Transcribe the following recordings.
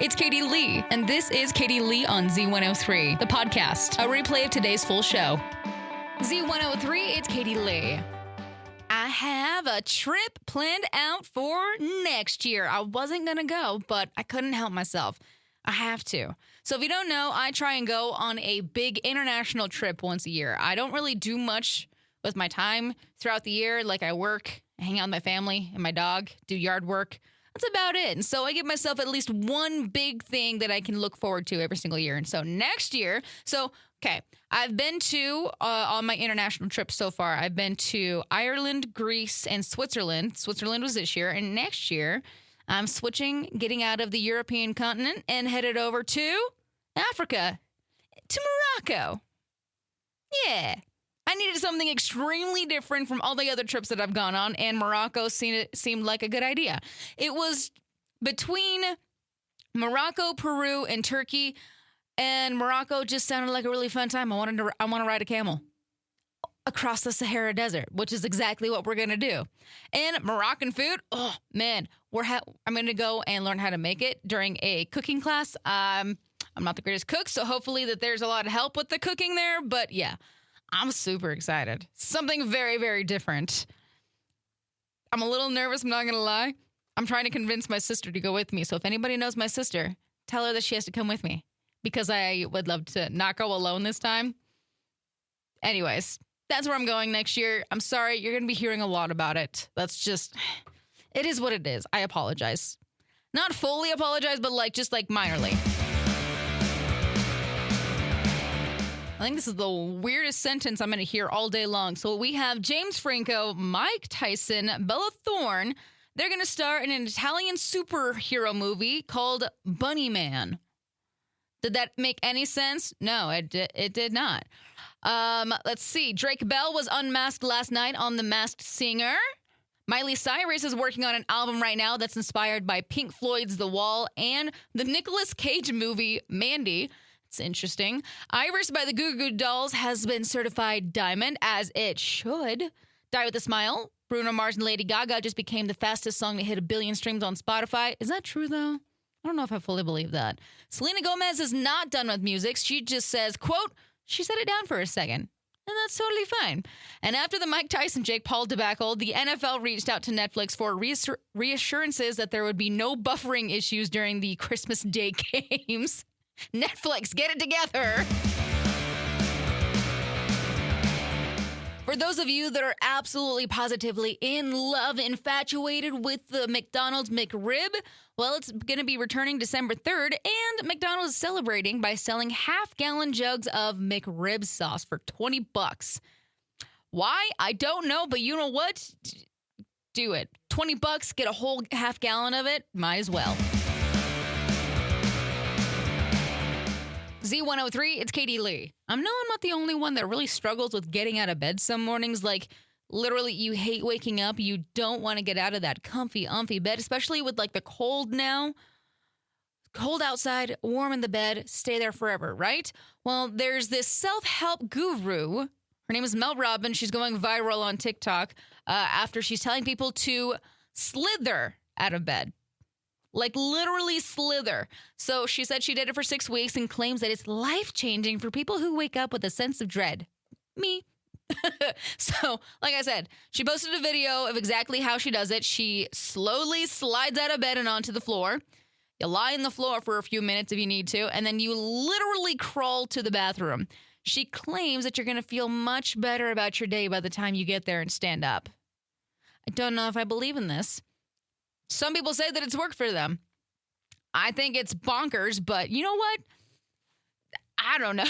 It's Katie Lee, and this is Katie Lee on Z103, the podcast, a replay of today's full show. Z103, it's Katie Lee. I have a trip planned out for next year. I wasn't going to go, but I couldn't help myself. I have to. So if you don't know, I try and go on a big international trip once a year. I don't really do much with my time throughout the year. Like, I work, I hang out with my family and my dog, do yard work. That's about it. And so I give myself at least one big thing that I can look forward to every single year. And so next year, I've been to, on my international trips so far, I've been to Ireland, Greece, and Switzerland. Switzerland was this year. And next year, I'm switching, getting out of the European continent and headed over to Africa, to Morocco. Yeah. I needed something extremely different from all the other trips that I've gone on, and Morocco seemed like a good idea. It was between Morocco, Peru, and Turkey, and Morocco just sounded like a really fun time. I want to ride a camel across the Sahara Desert, which is exactly what we're going to do. And Moroccan food, oh, man, I'm going to go and learn how to make it during a cooking class. I'm not the greatest cook, so hopefully that there's a lot of help with the cooking there, but yeah. I'm super excited. Something very, very different. I'm a little nervous, I'm not going to lie. I'm trying to convince my sister to go with me. So if anybody knows my sister, tell her that she has to come with me because I would love to not go alone this time. Anyways, that's where I'm going next year. I'm sorry. You're going to be hearing a lot about it. It is what it is. I apologize. Not fully apologize, but just minorly. I think this is the weirdest sentence I'm going to hear all day long. So we have James Franco, Mike Tyson, Bella Thorne. They're going to star in an Italian superhero movie called Bunny Man. Did that make any sense? No, it did not. Let's see. Drake Bell was unmasked last night on The Masked Singer. Miley Cyrus is working on an album right now that's inspired by Pink Floyd's The Wall and the Nicolas Cage movie Mandy. It's interesting. Iris by the Goo Goo Dolls has been certified diamond, as it should. Die with a Smile. Bruno Mars and Lady Gaga just became the fastest song to hit 1 billion streams on Spotify. Is that true, though? I don't know if I fully believe that. Selena Gomez is not done with music. She just says, quote, she set it down for a second. And that's totally fine. And after the Mike Tyson-Jake Paul debacle, the NFL reached out to Netflix for reassurances that there would be no buffering issues during the Christmas Day games. Netflix, get it together. For those of you that are absolutely positively in love, infatuated with the McDonald's McRib, well, it's going to be returning December 3rd, and McDonald's is celebrating by selling half-gallon jugs of McRib sauce for $20. Why? I don't know, but you know what? Do it. $20, get a whole half gallon of it. Might as well. Z103, it's Katie Lee. I know I'm not the only one that really struggles with getting out of bed some mornings. Literally, you hate waking up. You don't want to get out of that comfy, umphy bed, especially with, the cold now. Cold outside, warm in the bed, stay there forever, right? Well, there's this self-help guru. Her name is Mel Robbins. She's going viral on TikTok after she's telling people to slither out of bed. Literally slither. So she said she did it for 6 weeks and claims that it's life-changing for people who wake up with a sense of dread. Me. So, like I said, she posted a video of exactly how she does it. She slowly slides out of bed and onto the floor. You lie on the floor for a few minutes if you need to, and then you literally crawl to the bathroom. She claims that you're going to feel much better about your day by the time you get there and stand up. I don't know if I believe in this. Some people say that it's worked for them. I think it's bonkers, but you know what? I don't know.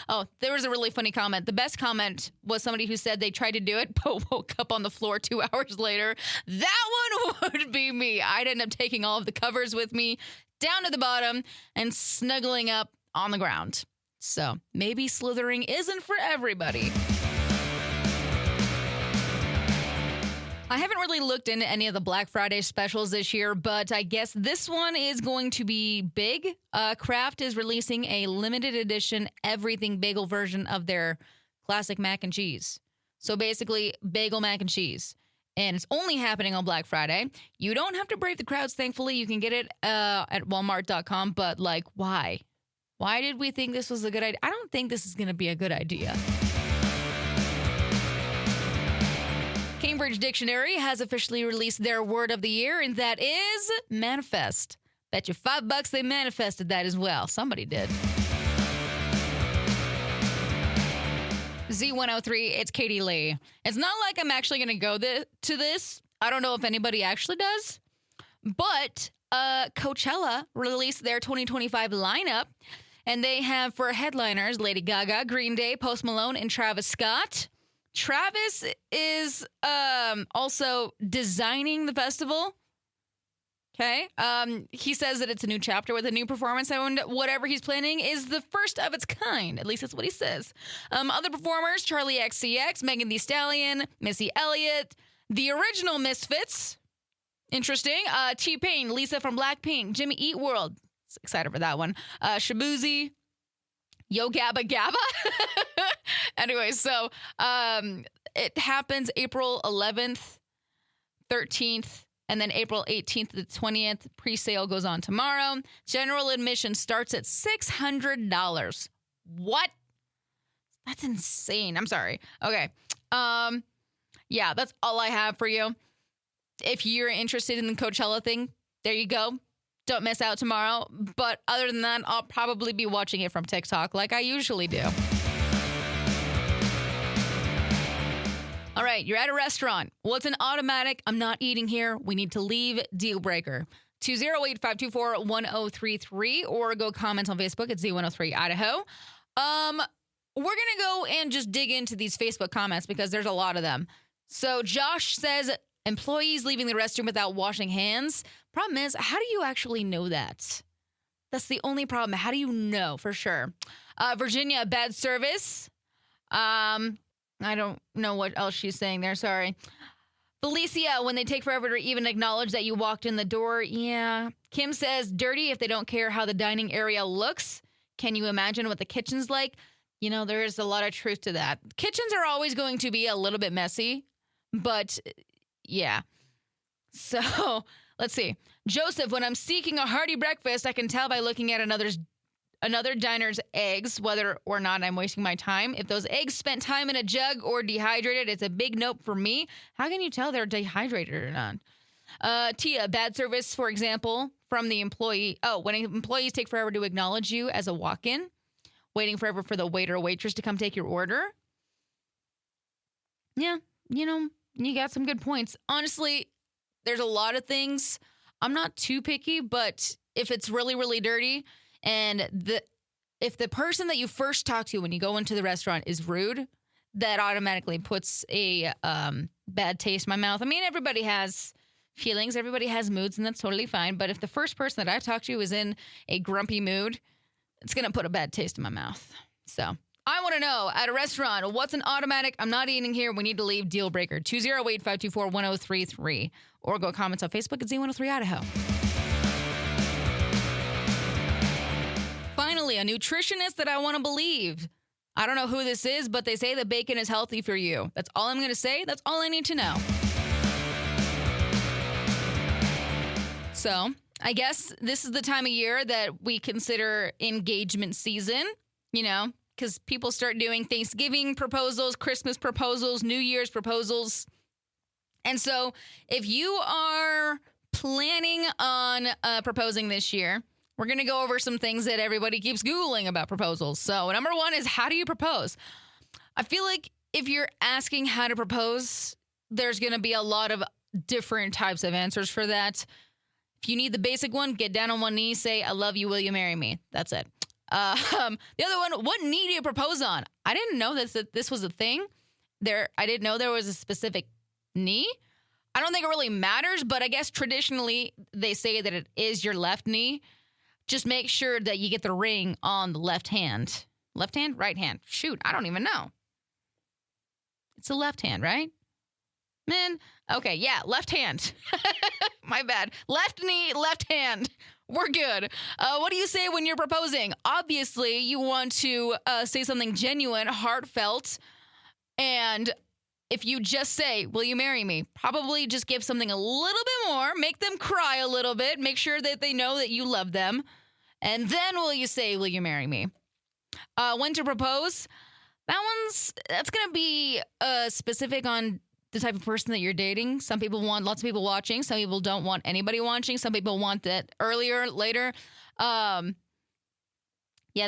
Oh, there was a really funny comment. The best comment was somebody who said they tried to do it, but woke up on the floor 2 hours later. That one would be me. I'd end up taking all of the covers with me down to the bottom and snuggling up on the ground. So maybe slithering isn't for everybody. I haven't really looked into any of the Black Friday specials this year, but I guess this one is going to be big. Kraft is releasing a limited edition everything bagel version of their classic mac and cheese. So basically, bagel mac and cheese. and it's only happening on Black Friday. You don't have to brave the crowds, thankfully. You can get it at Walmart.com, but like, why? Why did we think this was a good idea? I don't think this is going to be a good idea. Cambridge Dictionary has officially released their word of the year, and that is manifest. Bet you $5 they manifested that as well. Somebody did. Z103, it's Katie Lee. It's not like I'm actually going to go to this. I don't know if anybody actually does. But Coachella released their 2025 lineup, and they have for headliners Lady Gaga, Green Day, Post Malone, and Travis Scott. Travis is also designing the festival. Okay. He says that it's a new chapter with a new performance, and whatever he's planning is the first of its kind. At least that's what he says. Other performers, Charlie XCX, Megan Thee Stallion, Missy Elliott, the original Misfits. Interesting. T-Pain, Lisa from Blackpink, Jimmy Eat World. Excited for that one. Shabuzi, Yo Gabba Gabba. Anyway, so it happens April 11th, 13th, and then April 18th to the 20th. Pre-sale goes on tomorrow. General admission starts at $600. What? That's insane. I'm sorry. Okay. Yeah, that's all I have for you. If you're interested in the Coachella thing, there you go. Don't miss out tomorrow. But other than that, I'll probably be watching it from TikTok like I usually do. All right, you're at a restaurant. What's an automatic, I'm not eating here, we need to leave deal breaker? 208-524-1033 or go comment on Facebook at Z103 Idaho. We're going to go and just dig into these Facebook comments because there's a lot of them. So Josh says, employees leaving the restroom without washing hands. Problem is, how do you actually know that? That's the only problem. How do you know for sure? Virginia, bad service. I don't know what else she's saying there. Sorry. Felicia, when they take forever to even acknowledge that you walked in the door. Yeah. Kim says, dirty if they don't care how the dining area looks. Can you imagine what the kitchen's like? You know, there's a lot of truth to that. Kitchens are always going to be a little bit messy, but yeah. So let's see. Joseph, when I'm seeking a hearty breakfast, I can tell by looking at another diner's eggs, whether or not I'm wasting my time. If those eggs spent time in a jug or dehydrated, it's a big nope for me. How can you tell they're dehydrated or not? Tia, bad service, for example, from the employee. Oh, when employees take forever to acknowledge you as a walk-in, waiting forever for the waiter or waitress to come take your order. Yeah, you know, you got some good points. Honestly, there's a lot of things. I'm not too picky, but if it's really, really dirty, and if the person that you first talk to when you go into the restaurant is rude, that automatically puts a bad taste in my mouth. I mean, everybody has feelings, everybody has moods, and that's totally fine. But if the first person that I talk to is in a grumpy mood, it's going to put a bad taste in my mouth. So I want to know, at a restaurant, what's an automatic, I'm not eating here, we need to leave deal breaker? 208-524-1033. Or go comments on Facebook at Z103 Idaho. Finally, a nutritionist that I want to believe. I don't know who this is, but they say that bacon is healthy for you. That's all I'm going to say. That's all I need to know. So I guess this is the time of year that we consider engagement season, you know, because people start doing Thanksgiving proposals, Christmas proposals, New Year's proposals. And so if you are planning on proposing this year, we're going to go over some things that everybody keeps Googling about proposals. So number one is, how do you propose? I feel like if you're asking how to propose, there's going to be a lot of different types of answers for that. If you need the basic one, get down on one knee, say, I love you, will you marry me? That's it. The other one, what knee do you propose on? I didn't know that this was a thing. I didn't know there was a specific knee. I don't think it really matters, but I guess traditionally they say that it is your left knee. Just make sure that you get the ring on the left hand. Left hand? Right hand? Shoot, I don't even know. It's the left hand, right? Man, okay, yeah, left hand. My bad. Left knee, left hand. We're good. What do you say when you're proposing? Obviously, you want to say something genuine, heartfelt, and if you just say, will you marry me? Probably just give something a little bit more, make them cry a little bit, make sure that they know that you love them. And then will you say, will you marry me? When to propose? That's going to be specific on the type of person that you're dating. Some people want lots of people watching. Some people don't want anybody watching. Some people want that earlier, later. Yeah,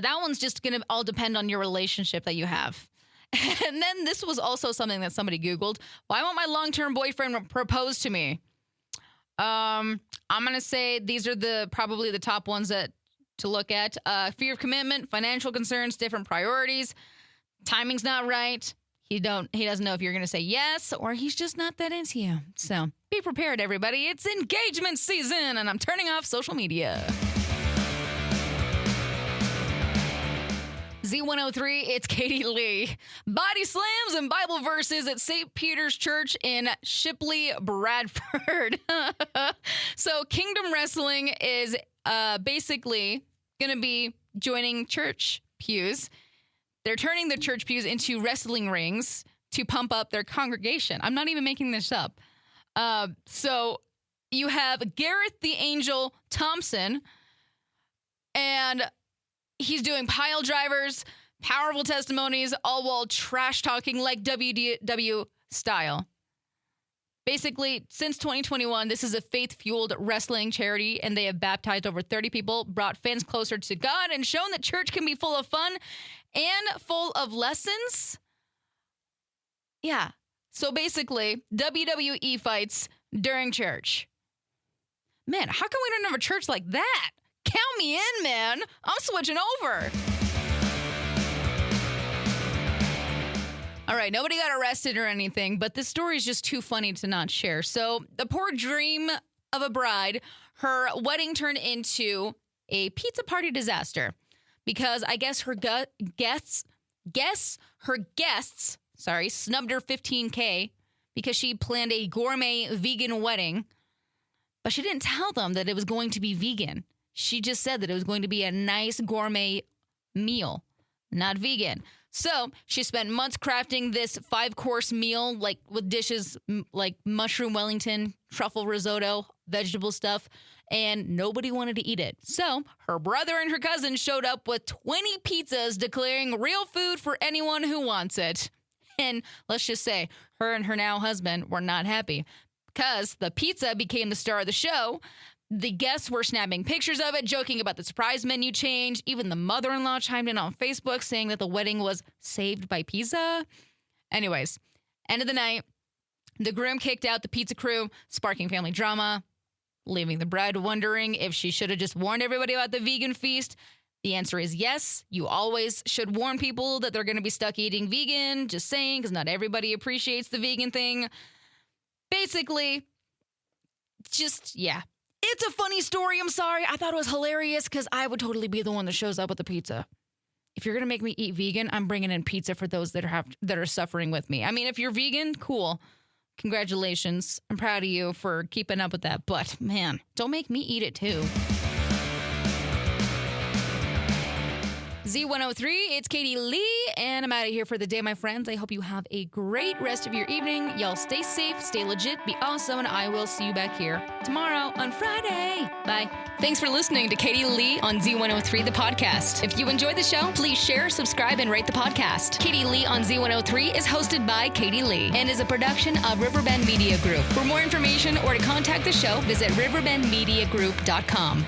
that one's just going to all depend on your relationship that you have. And then this was also something that somebody Googled. Why won't my long-term boyfriend propose to me? I'm going to say these are probably the top ones to look at. Fear of commitment, financial concerns, different priorities. Timing's not right. He doesn't know if you're going to say yes or he's just not that into you. So be prepared, everybody. It's engagement season and I'm turning off social media. Z103, it's Katie Lee. Body slams and Bible verses at St. Peter's Church in Shipley, Bradford. So Kingdom Wrestling is basically going to be joining church pews. They're turning the church pews into wrestling rings to pump up their congregation. I'm not even making this up. So you have Gareth the Angel Thompson, and he's doing pile drivers, powerful testimonies, all while trash talking like WW style. Basically, since 2021, this is a faith-fueled wrestling charity, and they have baptized over 30 people, brought fans closer to God, and shown that church can be full of fun and full of lessons. Yeah. So basically, WWE fights during church. Man, how come we don't have a church like that? Count me in, man. I'm switching over. All right, nobody got arrested or anything, but this story is just too funny to not share. So the poor dream of a bride, her wedding turned into a pizza party disaster because I guess her guests snubbed her $15K because she planned a gourmet vegan wedding, but she didn't tell them that it was going to be vegan. She just said that it was going to be a nice gourmet meal, not vegan. So she spent months crafting this 5-course meal, like with dishes like mushroom Wellington, truffle risotto, vegetable stuff, and nobody wanted to eat it. So her brother and her cousin showed up with 20 pizzas declaring real food for anyone who wants it. And let's just say her and her now husband were not happy because the pizza became the star of the show. The guests were snapping pictures of it, joking about the surprise menu change. Even the mother-in-law chimed in on Facebook saying that the wedding was saved by pizza. Anyways, end of the night, the groom kicked out the pizza crew, sparking family drama, leaving the bride wondering if she should have just warned everybody about the vegan feast. The answer is yes. You always should warn people that they're going to be stuck eating vegan. Just saying, because not everybody appreciates the vegan thing. Basically, yeah. It's a funny story. I'm sorry. I thought it was hilarious because I would totally be the one that shows up with the pizza. If you're going to make me eat vegan, I'm bringing in pizza for those that are suffering with me. I mean, if you're vegan, cool. Congratulations. I'm proud of you for keeping up with that. But, man, don't make me eat it, too. Z103, it's Katie Lee, and I'm out of here for the day, my friends. I hope you have a great rest of your evening. Y'all stay safe, stay legit, be awesome, and I will see you back here tomorrow on Friday. Bye. Thanks for listening to Katie Lee on Z103, the podcast. If you enjoyed the show, please share, subscribe, and rate the podcast. Katie Lee on Z103 is hosted by Katie Lee and is a production of Riverbend Media Group. For more information or to contact the show, visit riverbendmediagroup.com.